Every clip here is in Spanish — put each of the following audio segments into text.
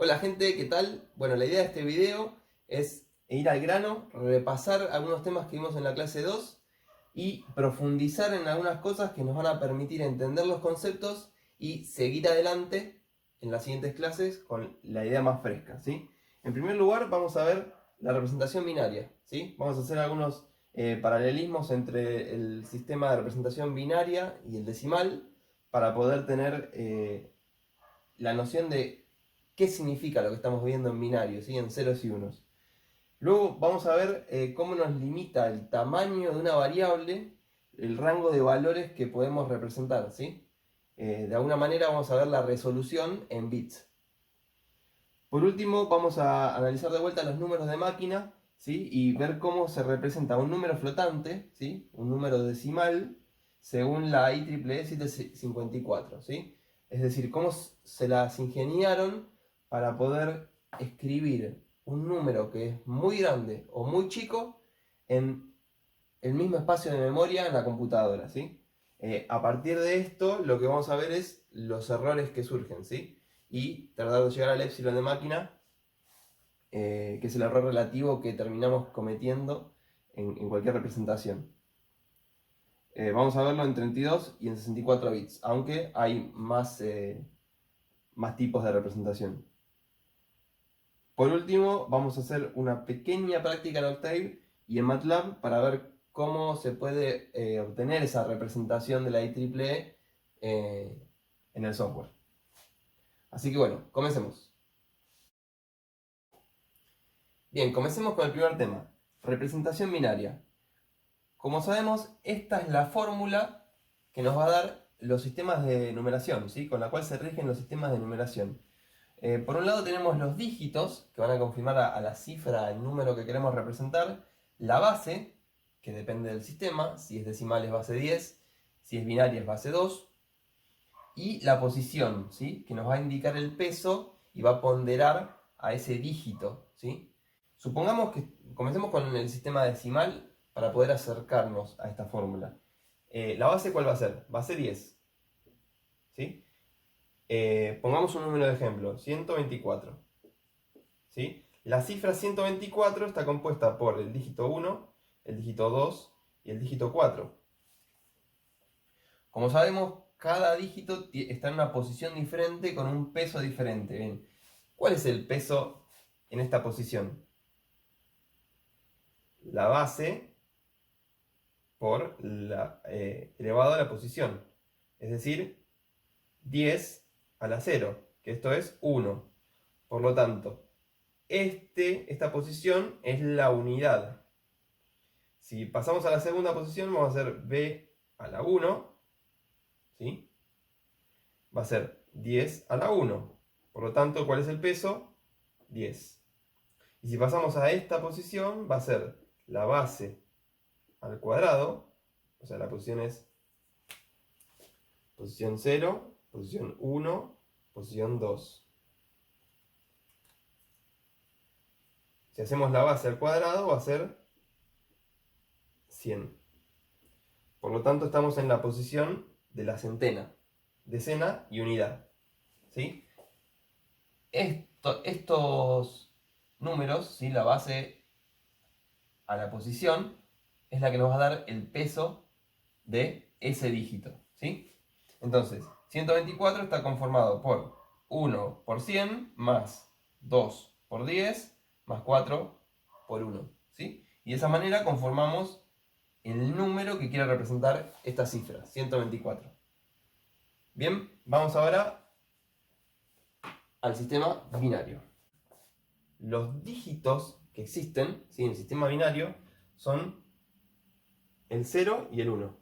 Hola gente, ¿qué tal? Bueno, la idea de este video es ir al grano, repasar algunos temas que vimos en la clase 2 y profundizar en algunas cosas que nos van a permitir entender los conceptos y seguir adelante en las siguientes clases con la idea más fresca, ¿sí? En primer lugar vamos a ver la representación binaria, ¿sí? Vamos a hacer algunos paralelismos entre el sistema de representación binaria y el decimal para poder tener la noción de qué significa lo que estamos viendo en binario, ¿sí? En ceros y unos. Luego vamos a ver cómo nos limita el tamaño de una variable, el rango de valores que podemos representar, ¿sí? De alguna manera vamos a ver la resolución en bits. Por último, vamos a analizar de vuelta los números de máquina, ¿sí? Y ver cómo se representa un número flotante, ¿sí? Un número decimal, según la IEEE 754, ¿sí? Es decir, cómo se las ingeniaron para poder escribir un número que es muy grande o muy chico en el mismo espacio de memoria en la computadora, ¿sí? A partir de esto, lo que vamos a ver es los errores que surgen, ¿sí? Y tratar de llegar al épsilon de máquina, que es el error relativo que terminamos cometiendo en cualquier representación. Vamos a verlo en 32 y en 64 bits, aunque hay más tipos de representación. Por último, vamos a hacer una pequeña práctica en Octave y en MATLAB para ver cómo se puede obtener esa representación de la IEEE en el software. Así que bueno, comencemos. Bien, comencemos con el primer tema, representación binaria. Como sabemos, esta es la fórmula que nos va a dar los sistemas de numeración, ¿sí? Con la cual se rigen los sistemas de numeración. Por un lado tenemos los dígitos, que van a confirmar a la cifra el número que queremos representar, la base, que depende del sistema, si es decimal es base 10, si es binaria es base 2, y la posición, ¿sí? Que nos va a indicar el peso y va a ponderar a ese dígito, ¿sí? Supongamos que comencemos con el sistema decimal para poder acercarnos a esta fórmula. ¿La base cuál va a ser? Va a ser 10, ¿sí? Pongamos un número de ejemplo, 124, ¿sí? La cifra 124 está compuesta por el dígito 1, el dígito 2 y el dígito 4. Como sabemos, cada dígito está en una posición diferente con un peso diferente. Bien, ¿cuál es el peso en esta posición? La base por elevado a la posición, es decir, 10 a la 0, que esto es 1. Por lo tanto, esta posición es la unidad. Si pasamos a la segunda posición, vamos a hacer b a la 1, ¿sí? Va a ser 10 a la 1. Por lo tanto, ¿cuál es el peso? 10. Y si pasamos a esta posición, va a ser la base al cuadrado, o sea, la posición es posición 0, posición 1, posición 2. Si hacemos la base al cuadrado, va a ser 100. Por lo tanto, estamos en la posición de la centena, decena y unidad, ¿sí? Estos números, ¿sí? La base a la posición, es la que nos va a dar el peso de ese dígito, ¿sí? Entonces, 124 está conformado por 1 por 100 más 2 por 10 más 4 por 1, ¿sí? Y de esa manera conformamos el número que quiere representar esta cifra, 124. Bien, vamos ahora al sistema binario. Los dígitos que existen, ¿sí? En el sistema binario son el 0 y el 1.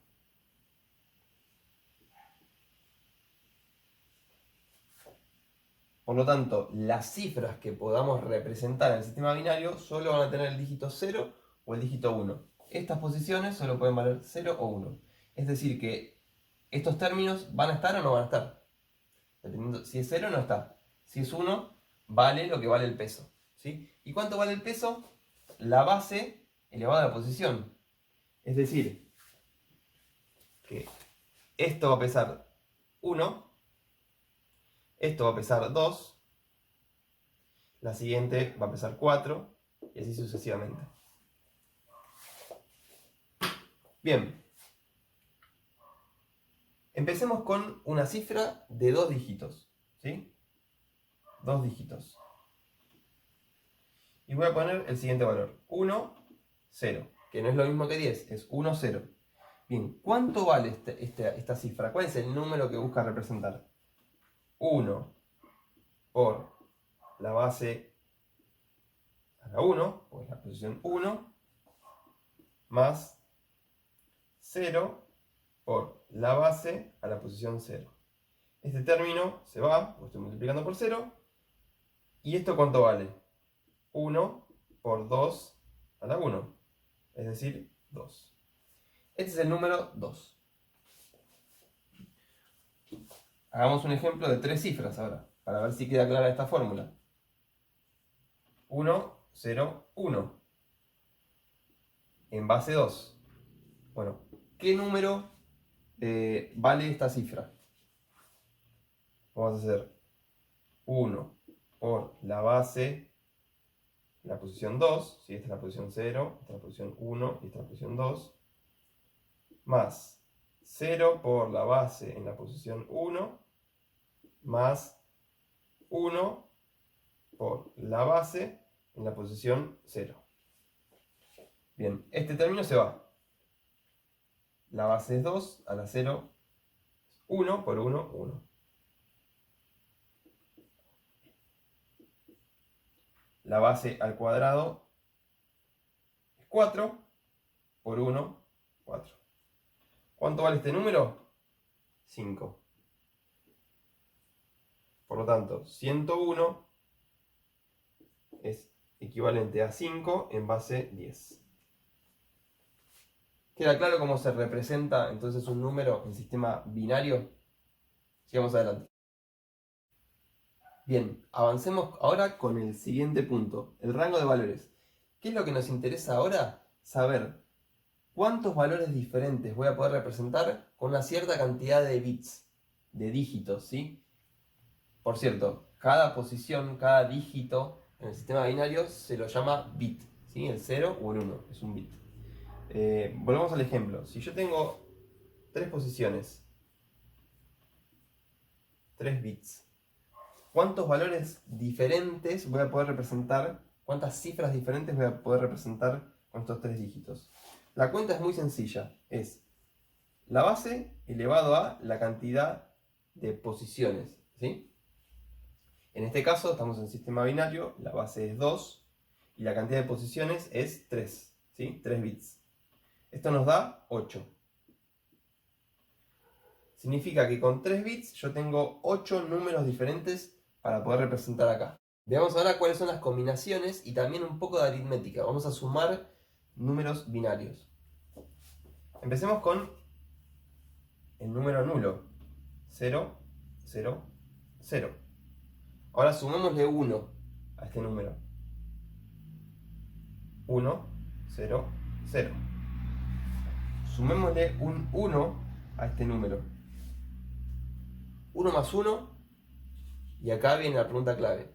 Por lo tanto, las cifras que podamos representar en el sistema binario solo van a tener el dígito 0 o el dígito 1. Estas posiciones solo pueden valer 0 o 1. Es decir, que estos términos van a estar o no van a estar. Dependiendo, si es 0 no está. Si es 1, vale lo que vale el peso, ¿sí? ¿Y cuánto vale el peso? La base elevada a la posición. Es decir, que esto va a pesar 1, esto va a pesar 2 la siguiente va a pesar 4 y así sucesivamente. Bien, empecemos con una cifra de 2 dígitos, ¿sí? 2 dígitos. Y voy a poner el siguiente valor, 1, 0, que no es lo mismo que 10, es 1, 0. Bien, ¿cuánto vale esta cifra? ¿Cuál es el número que busca representar? 1 por la base a la 1, o la posición 1, más 0 por la base a la posición 0. Este término se va, porque estoy multiplicando por 0. ¿Y esto cuánto vale? 1 por 2 a la 1, es decir, 2. Este es el número 2. Hagamos un ejemplo de 3 cifras ahora, para ver si queda clara esta fórmula. 1, 0, 1. En base 2. Bueno, ¿qué número vale esta cifra? Vamos a hacer 1 por la base, la posición 2, ¿sí? Esta es la posición 0, esta es la posición 1 y esta es la posición 2, más 0 por la base en la posición 1, más 1 por la base en la posición 0. Bien, este término se va. La base es 2, a la 0, 1 por 1, 1. La base al cuadrado es 4 por 1, 4. ¿Cuánto vale este número? 5. Por lo tanto, 101 es equivalente a 5 en base 10. ¿Queda claro cómo se representa entonces un número en sistema binario? Sigamos adelante. Bien, avancemos ahora con el siguiente punto, el rango de valores. ¿Qué es lo que nos interesa ahora? Saber cuántos valores diferentes voy a poder representar con una cierta cantidad de bits, de dígitos, ¿sí? Por cierto, cada posición, cada dígito en el sistema binario se lo llama bit, ¿sí? El 0 o el 1 es un bit. Volvemos al ejemplo. Si yo tengo 3 posiciones, 3 bits, ¿cuántos valores diferentes voy a poder representar? ¿Cuántas cifras diferentes voy a poder representar con estos 3 dígitos? La cuenta es muy sencilla. Es la base elevado a la cantidad de posiciones, ¿sí? En este caso estamos en sistema binario, la base es 2 y la cantidad de posiciones es 3, ¿sí? 3 bits. Esto nos da 8. Significa que con 3 bits yo tengo 8 números diferentes para poder representar acá. Veamos ahora cuáles son las combinaciones y también un poco de aritmética. Vamos a sumar números binarios. Empecemos con el número nulo. 0, 0, 0. Ahora sumémosle 1 a este número. 1, 0, 0. Sumémosle un 1 a este número. 1 más 1, y acá viene la pregunta clave.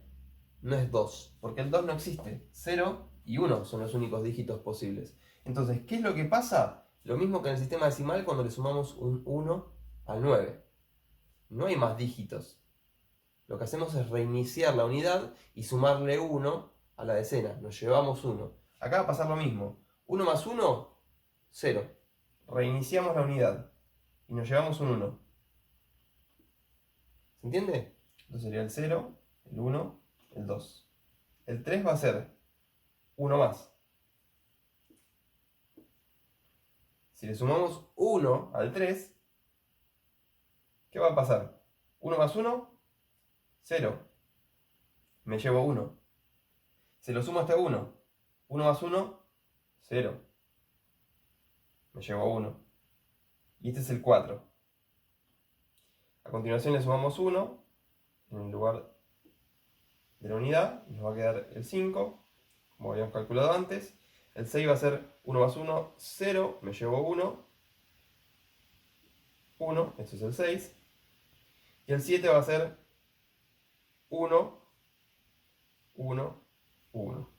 No es 2, porque el 2 no existe. 0 y 1 son los únicos dígitos posibles. Entonces, ¿qué es lo que pasa? Lo mismo que en el sistema decimal cuando le sumamos un 1 al 9. No hay más dígitos. Lo que hacemos es reiniciar la unidad y sumarle 1 a la decena. Nos llevamos 1. Acá va a pasar lo mismo. 1 más 1, 0. Reiniciamos la unidad y nos llevamos un 1. ¿Se entiende? Entonces sería el 0, el 1, el 2. El 3 va a ser 1 más. Si le sumamos 1 al 3, ¿qué va a pasar? 1 más 1, 0. Me llevo 1. Se lo sumo a este 1. 1 más 1, 0. Me llevo 1. Y este es el 4. A continuación le sumamos 1 en el lugar de la unidad. Nos va a quedar el 5, como habíamos calculado antes. El 6 va a ser 1 más 1, 0. Me llevo 1. 1, esto es el 6. Y el 7 va a ser 1 1, 1.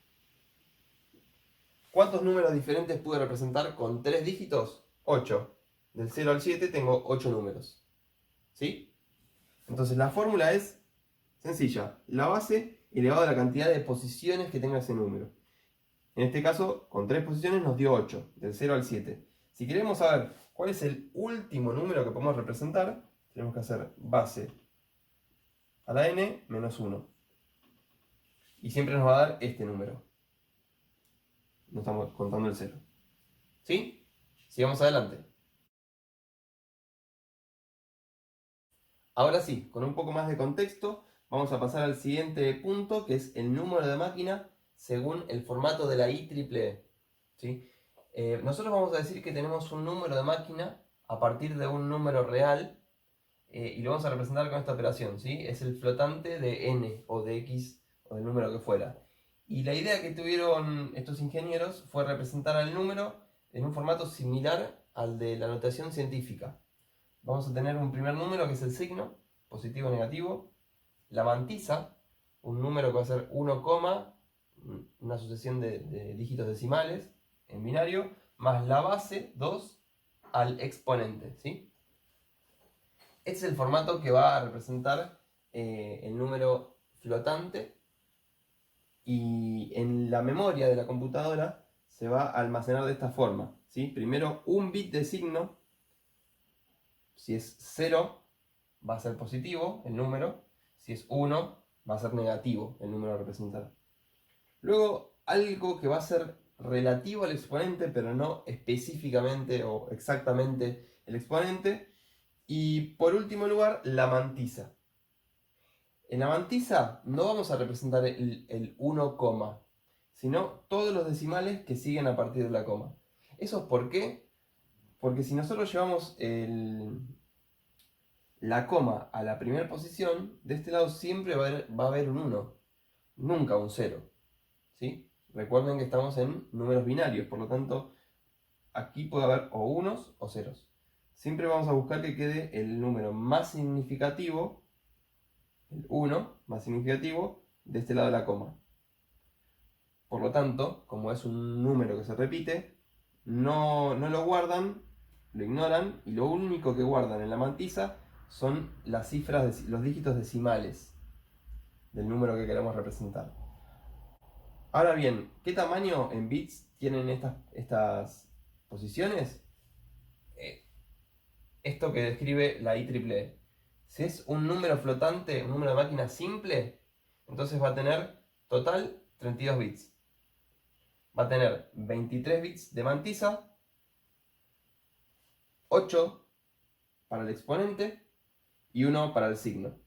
¿Cuántos números diferentes pude representar con 3 dígitos? 8. Del 0 al 7 tengo 8 números. ¿Sí? Entonces la fórmula es sencilla. La base elevado a la cantidad de posiciones que tenga ese número. En este caso, con 3 posiciones nos dio 8, del 0 al 7. Si queremos saber cuál es el último número que podemos representar, tenemos que hacer base a la n menos 1. Y siempre nos va a dar este número. No estamos contando el 0. ¿Sí? Sigamos adelante. Ahora sí, con un poco más de contexto, vamos a pasar al siguiente punto, que es el número de máquina según el formato de la IEEE. ¿Sí? Nosotros vamos a decir que tenemos un número de máquina a partir de un número real y lo vamos a representar con esta operación. ¿Sí? Es el flotante de n o de x o del número que fuera. Y la idea que tuvieron estos ingenieros fue representar al número en un formato similar al de la notación científica. Vamos a tener un primer número que es el signo, positivo o negativo, la mantisa, un número que va a ser 1, una sucesión de dígitos decimales en binario, más la base 2 al exponente. ¿Sí? Este es el formato que va a representar el número flotante, y en la memoria de la computadora se va a almacenar de esta forma. ¿Sí? Primero un bit de signo. Si es 0 va a ser positivo el número, si es 1 va a ser negativo el número a representar. Luego algo que va a ser relativo al exponente, pero no específicamente o exactamente el exponente. Y por último lugar, la mantisa. En la mantisa no vamos a representar el 1, sino todos los decimales que siguen a partir de la coma. ¿Eso es por qué? Porque si nosotros llevamos la coma a la primera posición, de este lado siempre va a haber un 1, nunca un 0. ¿Sí? Recuerden que estamos en números binarios, por lo tanto, aquí puede haber o unos o ceros. Siempre vamos a buscar que quede el número más significativo, el 1 más significativo, de este lado de la coma. Por lo tanto, como es un número que se repite, no lo guardan, lo ignoran, y lo único que guardan en la mantisa son las cifras, los dígitos decimales del número que queremos representar. Ahora bien, ¿qué tamaño en bits tienen estas posiciones? Esto que describe la IEEE. Si es un número flotante, un número de máquina simple, entonces va a tener total 32 bits. Va a tener 23 bits de mantisa, 8 para el exponente y 1 para el signo.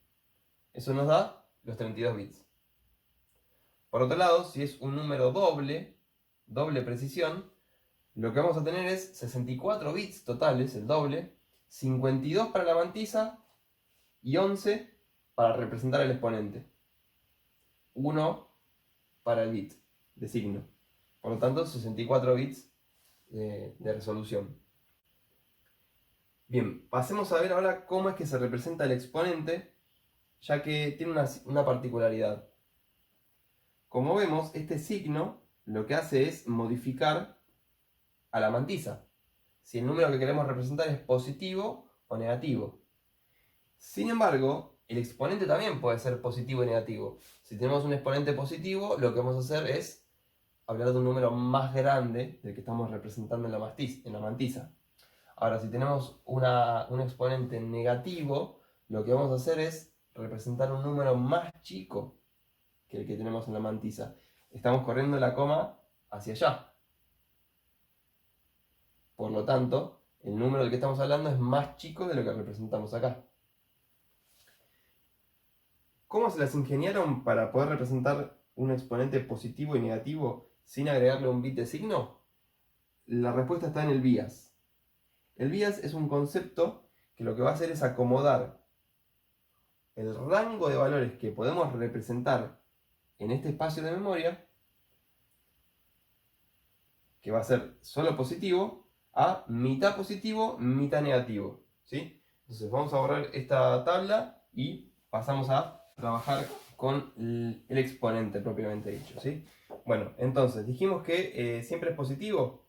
Eso nos da los 32 bits. Por otro lado, si es un número doble precisión, lo que vamos a tener es 64 bits totales, el doble, 52 para la mantisa y 11 para representar el exponente. 1 para el bit de signo. Por lo tanto, 64 bits de resolución. Bien, pasemos a ver ahora cómo es que se representa el exponente, ya que tiene una particularidad. Como vemos, este signo lo que hace es modificar a la mantisa, si el número que queremos representar es positivo o negativo. Sin embargo, el exponente también puede ser positivo y negativo. Si tenemos un exponente positivo, lo que vamos a hacer es hablar de un número más grande del que estamos representando en la mantisa. Ahora, si tenemos un exponente negativo, lo que vamos a hacer es representar un número más chico que el que tenemos en la mantisa. Estamos corriendo la coma hacia allá. Por lo tanto, el número del que estamos hablando es más chico de lo que representamos acá. ¿Cómo se las ingeniaron para poder representar un exponente positivo y negativo sin agregarle un bit de signo? La respuesta está en el bias. El bias es un concepto que lo que va a hacer es acomodar el rango de valores que podemos representar en este espacio de memoria, que va a ser solo positivo, a mitad positivo, mitad negativo. ¿Sí? Entonces vamos a borrar esta tabla y pasamos a trabajar con el exponente propiamente dicho, ¿sí? Bueno, entonces, dijimos que siempre es positivo.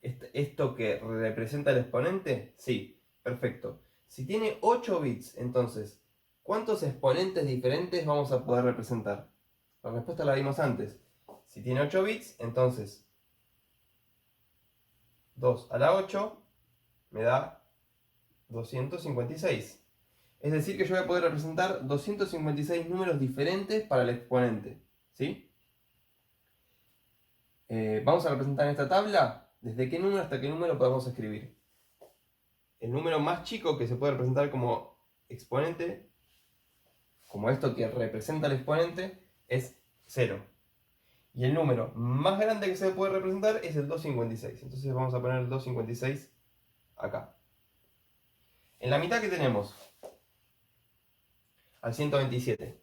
¿Esto que representa el exponente? Sí, perfecto. Si tiene 8 bits, entonces, ¿cuántos exponentes diferentes vamos a poder representar? La respuesta la vimos antes. Si tiene 8 bits, entonces 2 a la 8 me da 256. Es decir, que yo voy a poder representar 256 números diferentes para el exponente, ¿sí? Vamos a representar en esta tabla desde qué número hasta qué número podemos escribir. El número más chico que se puede representar como exponente, como esto que representa el exponente, es 0. Y el número más grande que se puede representar es el 256. Entonces vamos a poner el 256 acá. En la mitad, ¿qué tenemos? Al 127.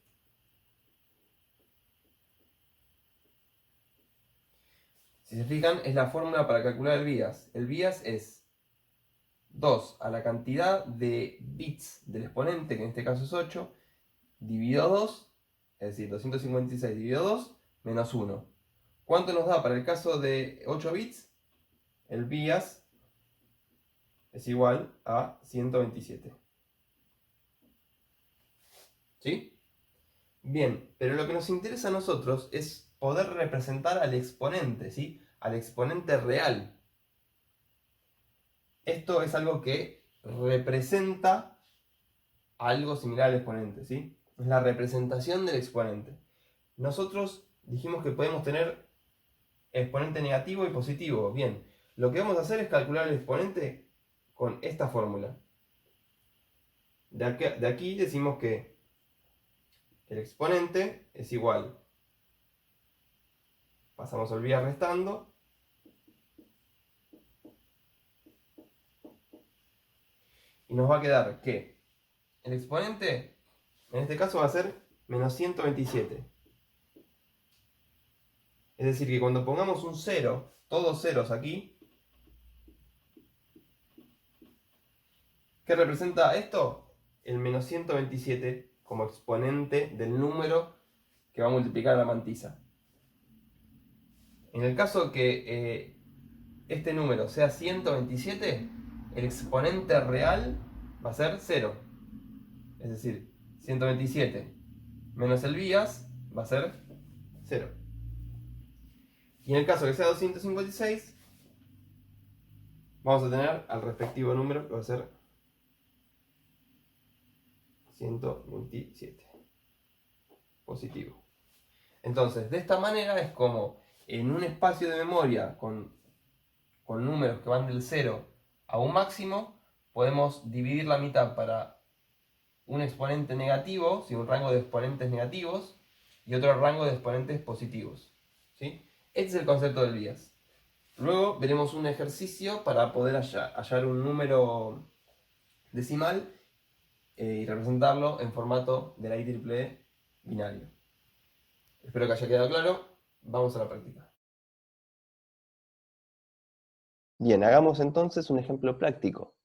Si se fijan, es la fórmula para calcular el bias. El bias es 2 a la cantidad de bits del exponente, que en este caso es 8, dividido 2, es decir, 256 dividido 2, menos 1. ¿Cuánto nos da para el caso de 8 bits? El bias es igual a 127. ¿Sí? Bien, pero lo que nos interesa a nosotros es poder representar al exponente, ¿sí? Al exponente real. Esto es algo que representa algo similar al exponente, ¿sí? Es la representación del exponente. Nosotros dijimos que podemos tener exponente negativo y positivo. Bien, lo que vamos a hacer es calcular el exponente con esta fórmula. De aquí decimos que el exponente es igual. Pasamos el bias restando. Y nos va a quedar que el exponente, en este caso, va a ser menos 127. Es decir, que cuando pongamos un 0, todos ceros aquí, ¿qué representa esto? El menos 127 como exponente del número que va a multiplicar la mantisa. En el caso que este número sea 127, el exponente real va a ser 0. Es decir, 127 menos el bias va a ser 0. Y en el caso que sea 256, vamos a tener al respectivo número que va a ser 127. Positivo. Entonces, de esta manera es como en un espacio de memoria con números que van del 0 a un máximo, podemos dividir la mitad para un exponente negativo, ¿sí? Un rango de exponentes negativos, y otro rango de exponentes positivos, ¿sí? Este es el concepto del bias. Luego veremos un ejercicio para poder hallar un número decimal y representarlo en formato de la IEEE binario. Espero que haya quedado claro. Vamos a la práctica. Bien, hagamos entonces un ejemplo práctico,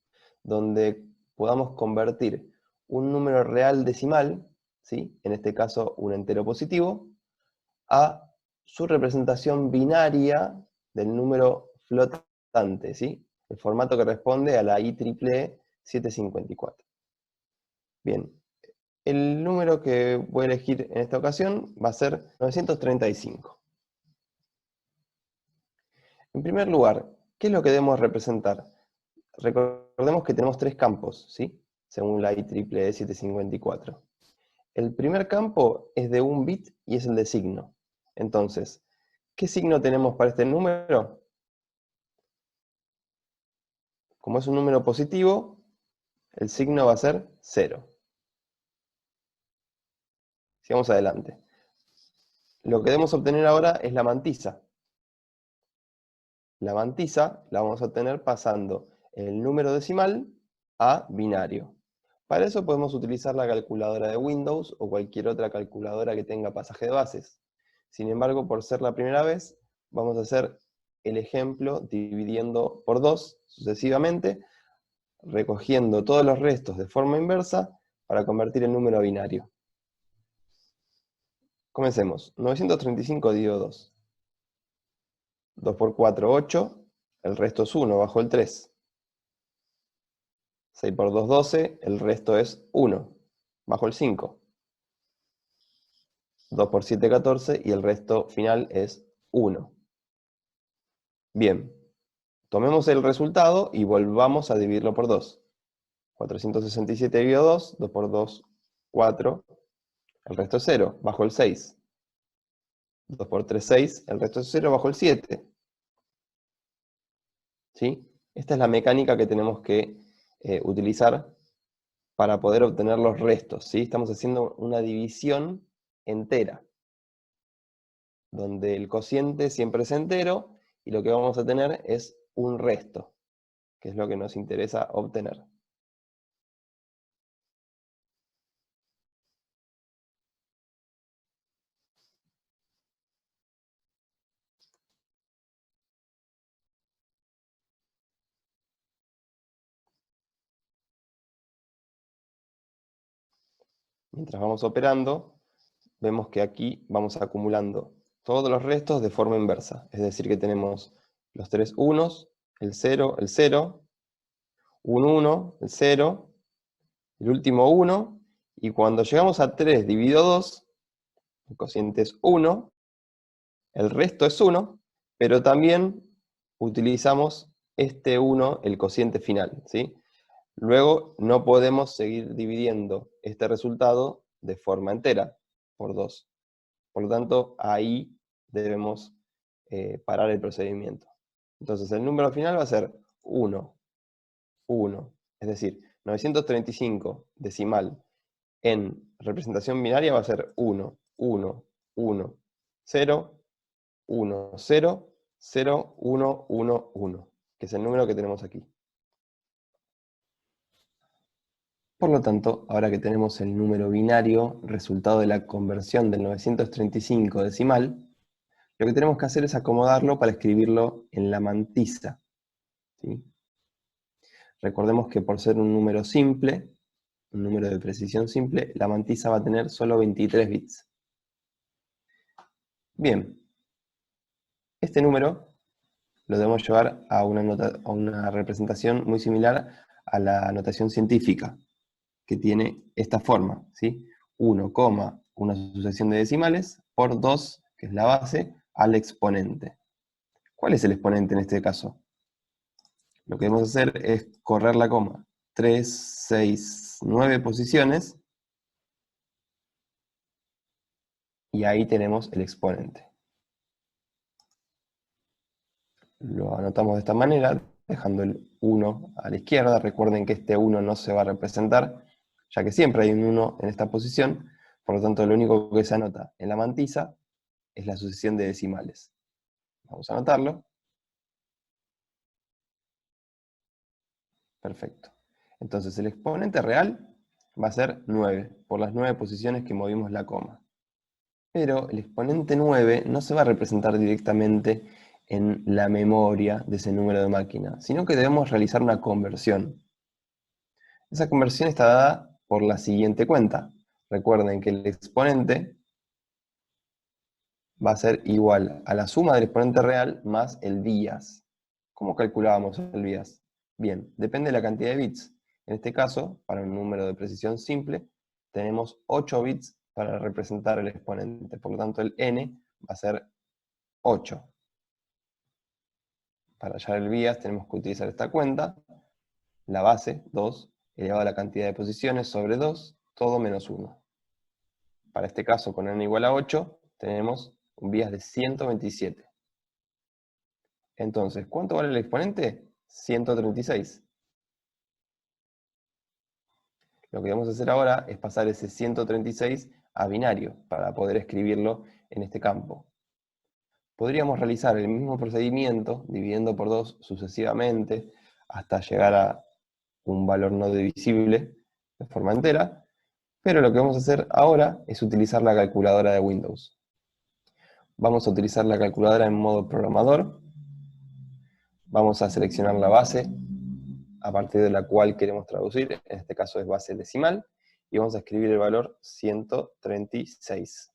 donde podamos convertir un número real decimal, ¿sí? En este caso un entero positivo, a su representación binaria del número flotante, ¿sí? El formato que responde a la IEEE 754. Bien, el número que voy a elegir en esta ocasión va a ser 935. En primer lugar, ¿qué es lo que debemos representar? Recordemos que tenemos tres campos, ¿sí? Según la IEEE 754. El primer campo es de un bit y es el de signo. Entonces, ¿qué signo tenemos para este número? Como es un número positivo, el signo va a ser 0. Sigamos adelante. Lo que debemos obtener ahora es la mantisa. La mantisa la vamos a obtener pasando el número decimal a binario. Para eso podemos utilizar la calculadora de Windows o cualquier otra calculadora que tenga pasaje de bases. Sin embargo, por ser la primera vez, vamos a hacer el ejemplo dividiendo por 2 sucesivamente, recogiendo todos los restos de forma inversa para convertir el número a binario. Comencemos. 935 dividido 2. 2 por 4, 8. El resto es 1 bajo el 3. 6 por 2, 12. El resto es 1 bajo el 5. 2 por 7, 14. Y el resto final es 1. Bien. Tomemos el resultado y volvamos a dividirlo por 2. 467 dividido 2. 2 por 2, 4. El resto es 0 bajo el 6. 2 por 3, 6. El resto es 0 bajo el 7. ¿Sí? Esta es la mecánica que tenemos que utilizar para poder obtener los restos, ¿sí? Estamos haciendo una división entera, donde el cociente siempre es entero, y lo que vamos a tener es un resto, que es lo que nos interesa obtener. Mientras vamos operando, vemos que aquí vamos acumulando todos los restos de forma inversa. Es decir, que tenemos los 3 unos, el 0, 1, 1, el 0, el último 1, y cuando llegamos a 3 dividido 2, el cociente es 1, el resto es 1, pero también utilizamos este 1, el cociente final, ¿sí? Luego no podemos seguir dividiendo este resultado de forma entera por 2. Por lo tanto, ahí debemos parar el procedimiento. Entonces, el número final va a ser 1, 1. Es decir, 935 decimal en representación binaria va a ser 1, 1, 1, 0, 1, 0, 0, 1, 1, 1, que es el número que tenemos aquí. Por lo tanto, ahora que tenemos el número binario, resultado de la conversión del 935 decimal, lo que tenemos que hacer es acomodarlo para escribirlo en la mantisa, ¿sí? Recordemos que por ser un número simple, un número de precisión simple, la mantisa va a tener solo 23 bits. Bien, este número lo debemos llevar a una representación muy similar a la notación científica, que tiene esta forma, ¿sí? 1, una sucesión de decimales, por 2, que es la base, al exponente. ¿Cuál es el exponente en este caso? Lo que debemos hacer es correr la coma 3, 6, 9 posiciones, y ahí tenemos el exponente. Lo anotamos de esta manera, dejando el 1 a la izquierda. Recuerden que este 1 no se va a representar, ya que siempre hay un 1 en esta posición. Por lo tanto, lo único que se anota en la mantisa es la sucesión de decimales. Vamos a anotarlo. Perfecto. Entonces, el exponente real va a ser 9, por las 9 posiciones que movimos la coma. Pero el exponente 9 no se va a representar directamente en la memoria de ese número de máquina, sino que debemos realizar una conversión. Esa conversión está dada por la siguiente cuenta. Recuerden que el exponente va a ser igual a la suma del exponente real más el bias. ¿Cómo calculábamos el bias? Bien, depende de la cantidad de bits. En este caso, para un número de precisión simple, tenemos 8 bits para representar el exponente. Por lo tanto, el n va a ser 8. Para hallar el bias tenemos que utilizar esta cuenta, la base, 2, elevado a la cantidad de posiciones sobre 2, todo menos 1. Para este caso, con n igual a 8, tenemos un bias de 127. Entonces, ¿cuánto vale el exponente? 136. Lo que vamos a hacer ahora es pasar ese 136 a binario, para poder escribirlo en este campo. Podríamos realizar el mismo procedimiento, dividiendo por 2 sucesivamente, hasta llegar a un valor no divisible de forma entera, pero lo que vamos a hacer ahora es utilizar la calculadora de Windows. Vamos a utilizar la calculadora en modo programador, vamos a seleccionar la base a partir de la cual queremos traducir, en este caso es base decimal, y vamos a escribir el valor 136.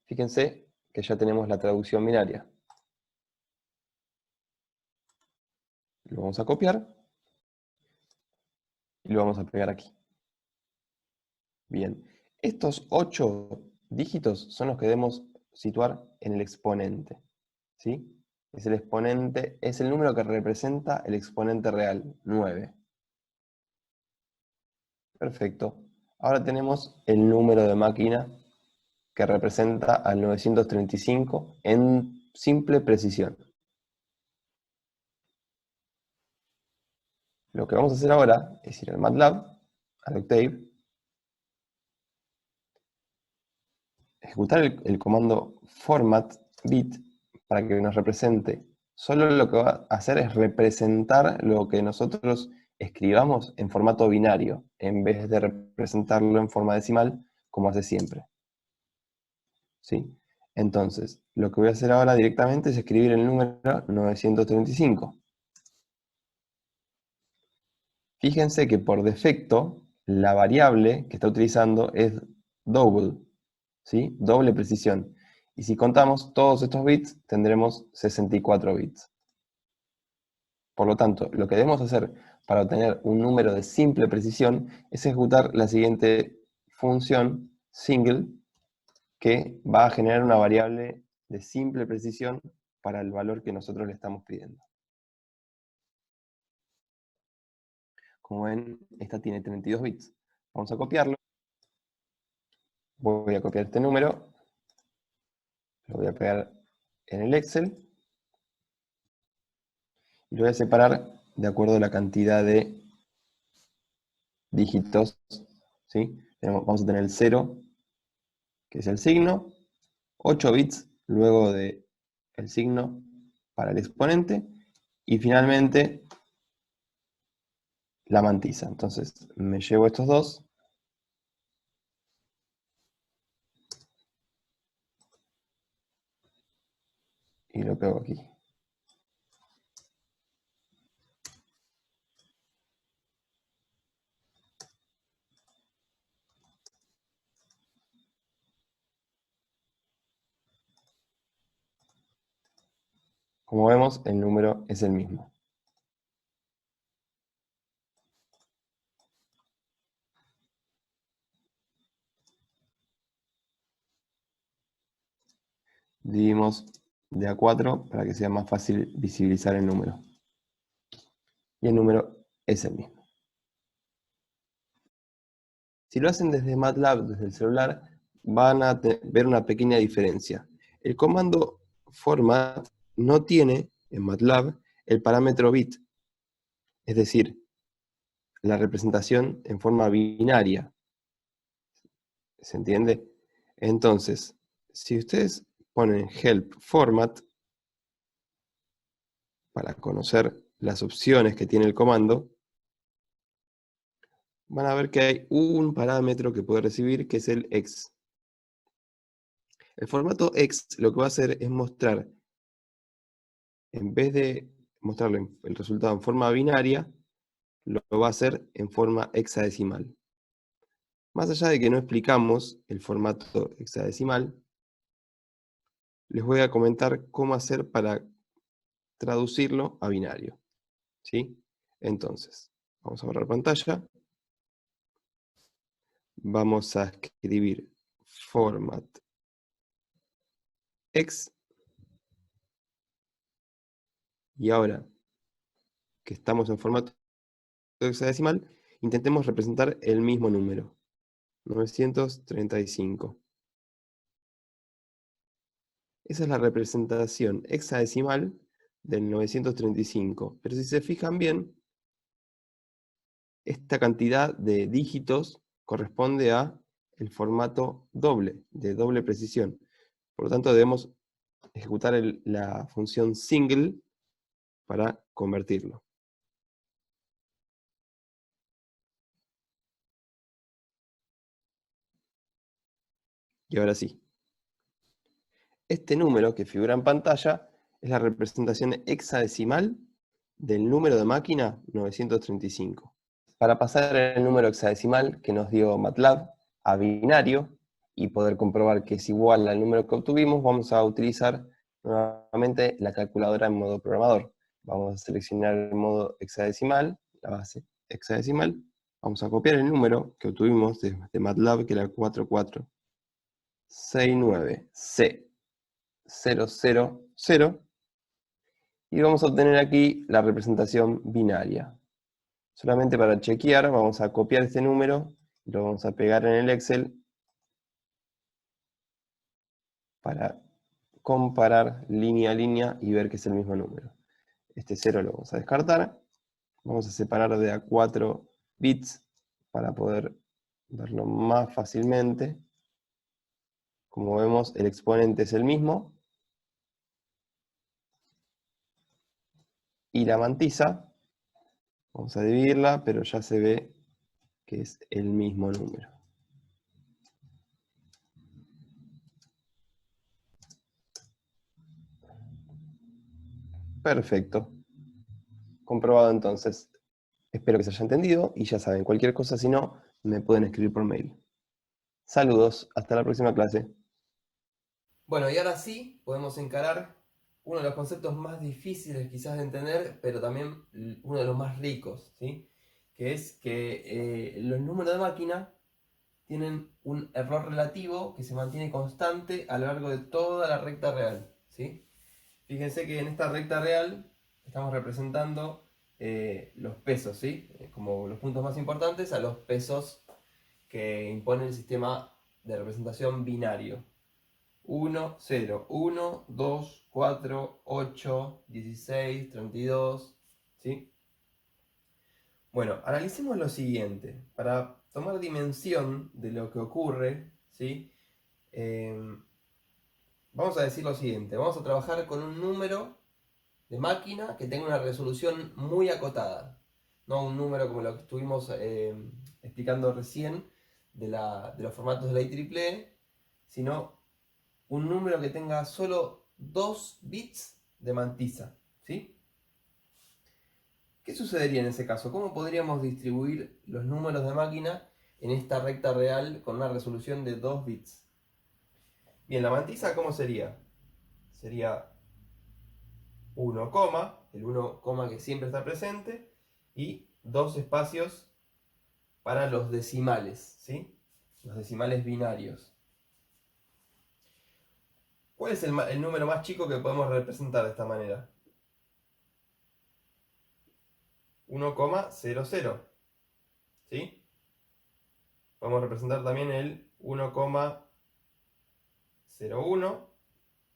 Fíjense que ya tenemos la traducción binaria. Lo vamos a copiar y lo vamos a pegar aquí. Bien, estos 8 dígitos son los que debemos situar en el exponente, ¿sí? Es el exponente, es el número que representa el exponente real, 9. Perfecto. Ahora tenemos el número de máquina que representa al 935 en simple precisión. Lo que vamos a hacer ahora es ir al MATLAB, al Octave, ejecutar el comando format bit para que nos represente. Solo lo que va a hacer es representar lo que nosotros escribamos en formato binario, en vez de representarlo en forma decimal, como hace siempre. ¿Sí? Entonces, lo que voy a hacer ahora directamente es escribir el número 935. Fíjense que por defecto, la variable que está utilizando es double, ¿sí? Doble precisión. Y si contamos todos estos bits, tendremos 64 bits. Por lo tanto, lo que debemos hacer para obtener un número de simple precisión es ejecutar la siguiente función single, que va a generar una variable de simple precisión para el valor que nosotros le estamos pidiendo. Como ven, esta tiene 32 bits. Vamos a copiarlo. Voy a copiar este número, lo voy a pegar en el Excel y lo voy a separar de acuerdo a la cantidad de dígitos, ¿sí? Vamos a tener el 0, que es el signo, 8 bits luego de el signo para el exponente, y finalmente la mantisa. Entonces me llevo estos dos y lo pego aquí. Como vemos, el número es el mismo. Dividimos de a 4 para que sea más fácil visibilizar el número. Y el número es el mismo. Si lo hacen desde MATLAB, desde el celular, van a ver una pequeña diferencia. El comando format no tiene en MATLAB el parámetro bit, es decir, la representación en forma binaria. ¿Se entiende? Entonces, si ustedes ponen help format para conocer las opciones que tiene el comando, van a ver que hay un parámetro que puede recibir, que es el X. El formato X lo que va a hacer es mostrar, en vez de mostrarle el resultado en forma binaria, lo va a hacer en forma hexadecimal. Más allá de que no explicamos el formato hexadecimal, les voy a comentar cómo hacer para traducirlo a binario. ¿Sí? Entonces, vamos a borrar pantalla. Vamos a escribir format X. Y ahora que estamos en formato hexadecimal, intentemos representar el mismo número, 935. Esa es la representación hexadecimal del 935. Pero si se fijan bien, esta cantidad de dígitos corresponde a el formato doble, de doble precisión. Por lo tanto, debemos ejecutar la función single para convertirlo. Y ahora sí. Este número que figura en pantalla es la representación hexadecimal del número de máquina 935. Para pasar el número hexadecimal que nos dio MATLAB a binario, y poder comprobar que es igual al número que obtuvimos, vamos a utilizar nuevamente la calculadora en modo programador. Vamos a seleccionar el modo hexadecimal, la base hexadecimal. Vamos a copiar el número que obtuvimos de MATLAB, que era 4469C000, y vamos a obtener aquí la representación binaria. Solamente para chequear, vamos a copiar este número y lo vamos a pegar en el Excel para comparar línea a línea y ver que es el mismo número. Este 0 lo vamos a descartar. Vamos a separar de a 4 bits para poder verlo más fácilmente. Como vemos, el exponente es el mismo. Y la mantisa, vamos a dividirla, pero ya se ve que es el mismo número. Perfecto. Comprobado entonces. Espero que se haya entendido y ya saben, cualquier cosa si no, me pueden escribir por mail. Saludos, hasta la próxima clase. Bueno, y ahora sí podemos encarar uno de los conceptos más difíciles quizás de entender, pero también uno de los más ricos, ¿sí? Que es que los números de máquina tienen un error relativo que se mantiene constante a lo largo de toda la recta real, ¿sí? Fíjense que en esta recta real estamos representando los pesos, ¿sí? Como los puntos más importantes a los pesos que impone el sistema de representación binario. 1, 0, 1, 2, 4, 8, 16, 32, ¿sí? Bueno, analicemos lo siguiente. Para tomar dimensión de lo que ocurre, ¿sí? Vamos a decir lo siguiente. Vamos a trabajar con un número de máquina que tenga una resolución muy acotada. No un número como lo que estuvimos explicando recién de los formatos de la IEEE, sino un número que tenga solo 2 bits de mantisa, ¿sí? ¿Qué sucedería en ese caso? ¿Cómo podríamos distribuir los números de máquina en esta recta real con una resolución de 2 bits? Bien, la mantisa, ¿cómo sería? Sería 1, el 1, que siempre está presente, y 2 espacios para los decimales, ¿sí? Los decimales binarios. ¿Cuál es el número más chico que podemos representar de esta manera? 1,00, ¿sí? Podemos representar también el 1,01,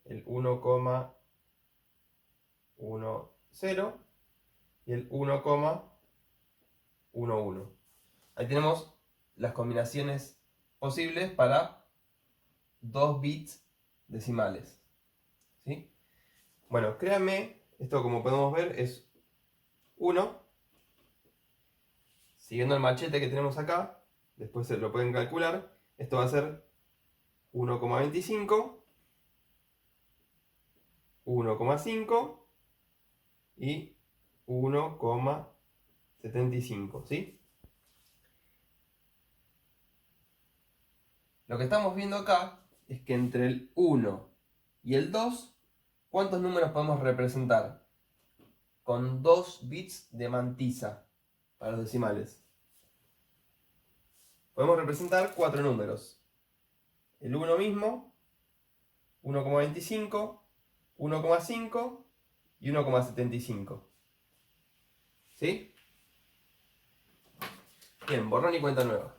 el 1,10 y el 1,11. Ahí tenemos las combinaciones posibles para 2 bits decimales, ¿sí? Bueno, créanme, esto como podemos ver es 1, siguiendo el machete que tenemos acá, después se lo pueden calcular, esto va a ser 1,25, 1,5 y 1,75, ¿sí? Lo que estamos viendo acá es que entre el 1 y el 2, ¿cuántos números podemos representar? Con 2 bits de mantisa para los decimales. Podemos representar 4 números. El 1 mismo, 1,25, 1,5 y 1,75. ¿Sí? Bien, borrón y cuenta nueva.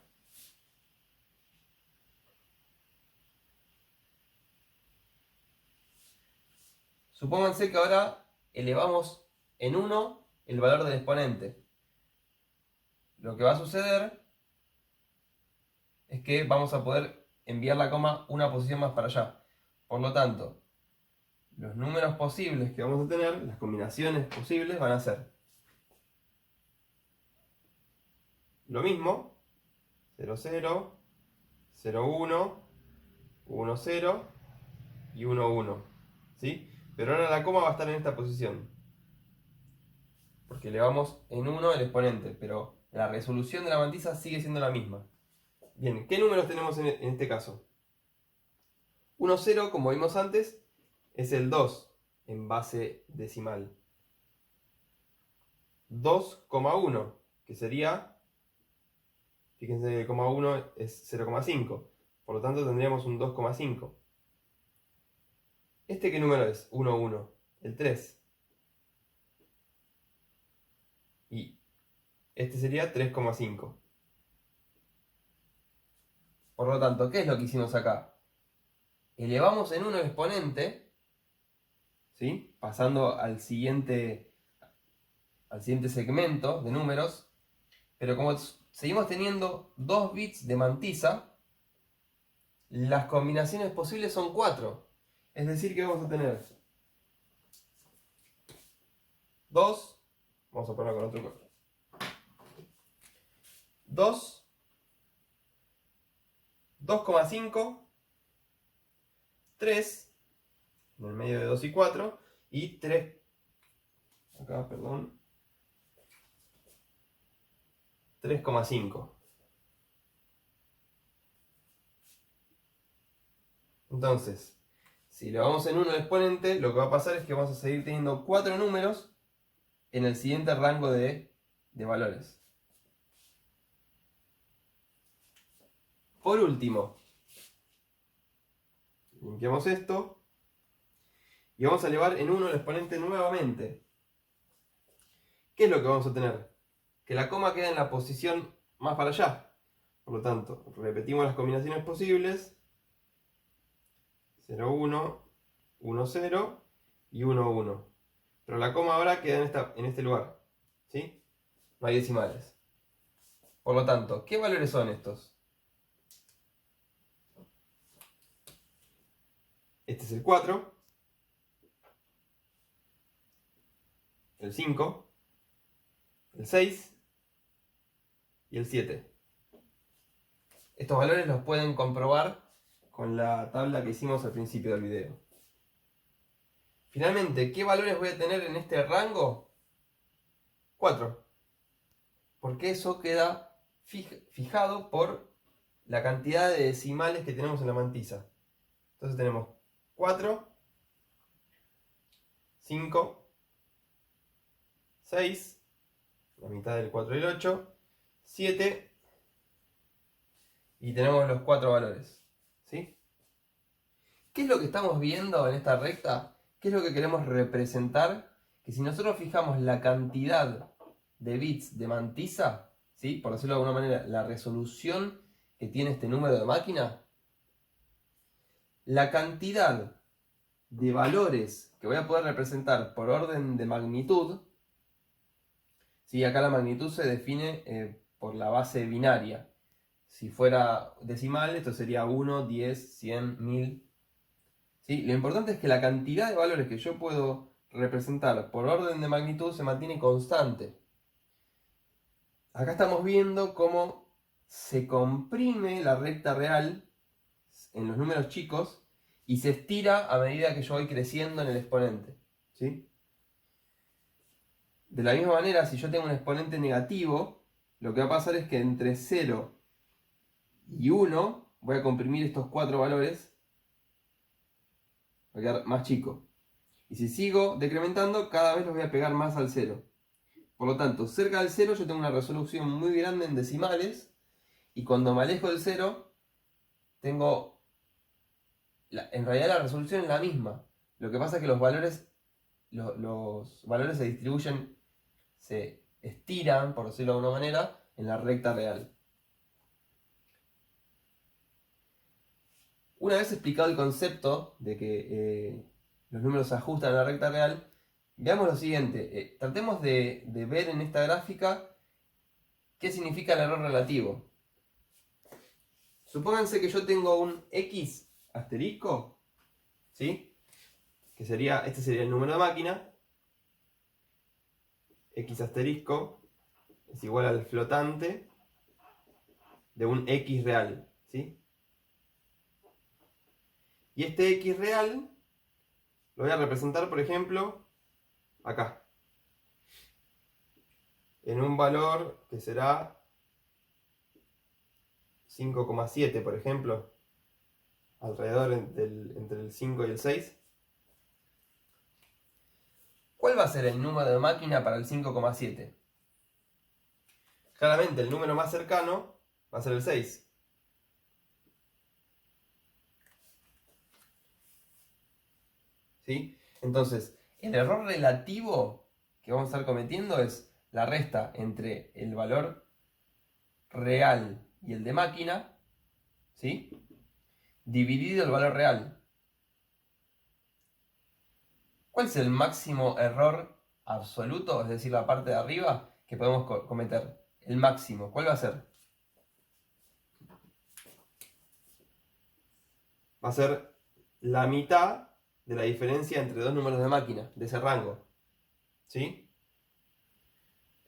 Supónganse que ahora elevamos en 1 el valor del exponente. Lo que va a suceder es que vamos a poder enviar la coma una posición más para allá. Por lo tanto, los números posibles que vamos a tener, las combinaciones posibles van a ser lo mismo, 0, 0, 0, 1, 1, 0 y 1, 1. ¿Sí? Pero ahora la coma va a estar en esta posición. Porque elevamos en 1 el exponente, pero la resolución de la mantisa sigue siendo la misma. Bien, ¿qué números tenemos en este caso? 1, 0, como vimos antes, es el 2 en base decimal. 2,1, que sería, fíjense que el coma 1 es 0,5. Por lo tanto tendríamos un 2,5. ¿Este qué número es? 1, 1. El 3. Y este sería 3,5. Por lo tanto, ¿qué es lo que hicimos acá? Elevamos en 1 el exponente, ¿sí? Pasando al siguiente segmento de números, pero como seguimos teniendo 2 bits de mantisa, las combinaciones posibles son 4. Es decir, que vamos a tener 2, vamos a ponerlo con otro color, 2, 2,5, 3, en el medio de 2 y 4, y 3, acá, perdón, 3,5. Entonces, si le vamos en 1 al exponente, lo que va a pasar es que vamos a seguir teniendo 4 números en el siguiente rango de valores. Por último, limpiamos esto y vamos a elevar en 1 al exponente nuevamente. ¿Qué es lo que vamos a tener? Que la coma queda en la posición más para allá. Por lo tanto, repetimos las combinaciones posibles. 0, 1, 1, 0 y 1, 1. Pero la coma ahora queda en este lugar, ¿sí? No hay decimales. Por lo tanto, ¿qué valores son estos? Este es el 4, el 5, el 6 y el 7. Estos valores los pueden comprobar con la tabla que hicimos al principio del video. Finalmente, ¿qué valores voy a tener en este rango? 4. Porque eso queda fijado por la cantidad de decimales que tenemos en la mantisa. Entonces tenemos 4, 5, 6, la mitad del 4 y el 8, 7, y tenemos los 4 valores, ¿sí? ¿Qué es lo que estamos viendo en esta recta? ¿Qué es lo que queremos representar? Que si nosotros fijamos la cantidad de bits de mantisa, ¿sí? Por decirlo de alguna manera, la resolución que tiene este número de máquina, la cantidad de valores que voy a poder representar por orden de magnitud, ¿sí? Acá la magnitud se define por la base binaria. Si fuera decimal, esto sería 1, 10, 100, 1000. ¿Sí? Lo importante es que la cantidad de valores que yo puedo representar por orden de magnitud se mantiene constante. Acá estamos viendo cómo se comprime la recta real en los números chicos y se estira a medida que yo voy creciendo en el exponente, ¿sí? De la misma manera, si yo tengo un exponente negativo, lo que va a pasar es que entre 0 y 1 voy a comprimir estos 4 valores, va a quedar más chico. Y si sigo decrementando, cada vez los voy a pegar más al 0. Por lo tanto, cerca del 0 yo tengo una resolución muy grande en decimales, y cuando me alejo del 0, tengo... en realidad la resolución es la misma. Lo que pasa es que los valores se distribuyen, se estiran, por decirlo de alguna manera, en la recta real. Una vez explicado el concepto de que los números se ajustan a la recta real, veamos lo siguiente. Tratemos de ver en esta gráfica qué significa el error relativo. Supónganse que yo tengo un x asterisco, ¿sí? Que sería, este sería el número de máquina. X asterisco es igual al flotante de un x real, ¿sí? Y este x real lo voy a representar, por ejemplo, acá, en un valor que será 5,7, por ejemplo. alrededor entre el 5 y el 6. ¿Cuál va a ser el número de máquina para el 5,7? Claramente el número más cercano va a ser el 6. ¿Sí? Entonces, el error relativo que vamos a estar cometiendo es la resta entre el valor real y el de máquina, ¿sí? Dividido el valor real. ¿Cuál es el máximo error absoluto? Es decir, la parte de arriba que podemos cometer. El máximo. ¿Cuál va a ser? Va a ser la mitad de la diferencia entre dos números de máquina, de ese rango. ¿Sí?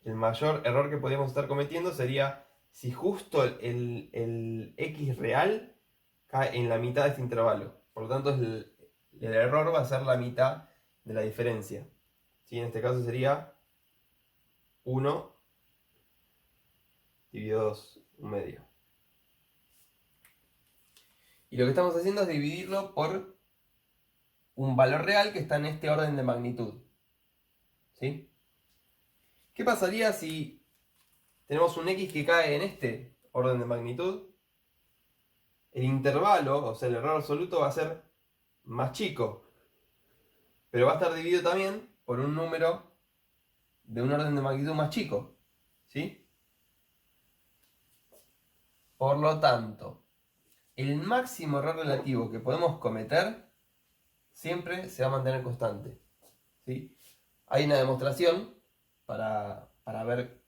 El mayor error que podríamos estar cometiendo sería si justo el x real cae en la mitad de este intervalo. Por lo tanto, el error va a ser la mitad de la diferencia. ¿Sí? En este caso sería 1 dividido 2, un medio. Y lo que estamos haciendo es dividirlo por un valor real que está en este orden de magnitud. ¿Sí? ¿Qué pasaría si tenemos un x que cae en este orden de magnitud? El intervalo, o sea, el error absoluto va a ser más chico, pero va a estar dividido también por un número de un orden de magnitud más chico. ¿Sí? Por lo tanto, el máximo error relativo que podemos cometer siempre se va a mantener constante. ¿Sí? Hay una demostración para ver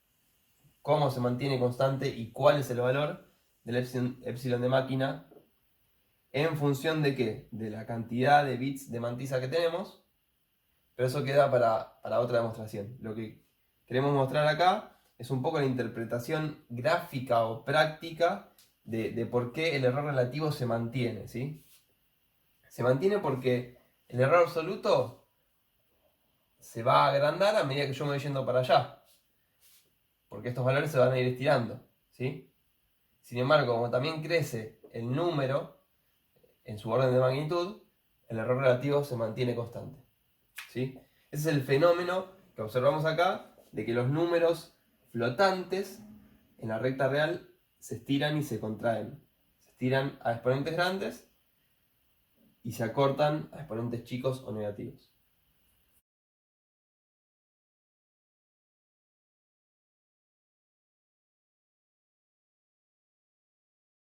cómo se mantiene constante y cuál es el valor del epsilon de máquina en función de qué, de la cantidad de bits de mantisa que tenemos, pero eso queda para otra demostración. Lo que queremos mostrar acá es un poco la interpretación gráfica o práctica de por qué el error relativo se mantiene, ¿sí? Se mantiene porque el error absoluto se va a agrandar a medida que yo me voy yendo para allá, porque estos valores se van a ir estirando, ¿sí? Sin embargo, como también crece el número en su orden de magnitud, el error relativo se mantiene constante, ¿sí? Ese es el fenómeno que observamos acá, de que los números flotantes en la recta real se estiran y se contraen. Se estiran a exponentes grandes y se acortan a exponentes chicos o negativos.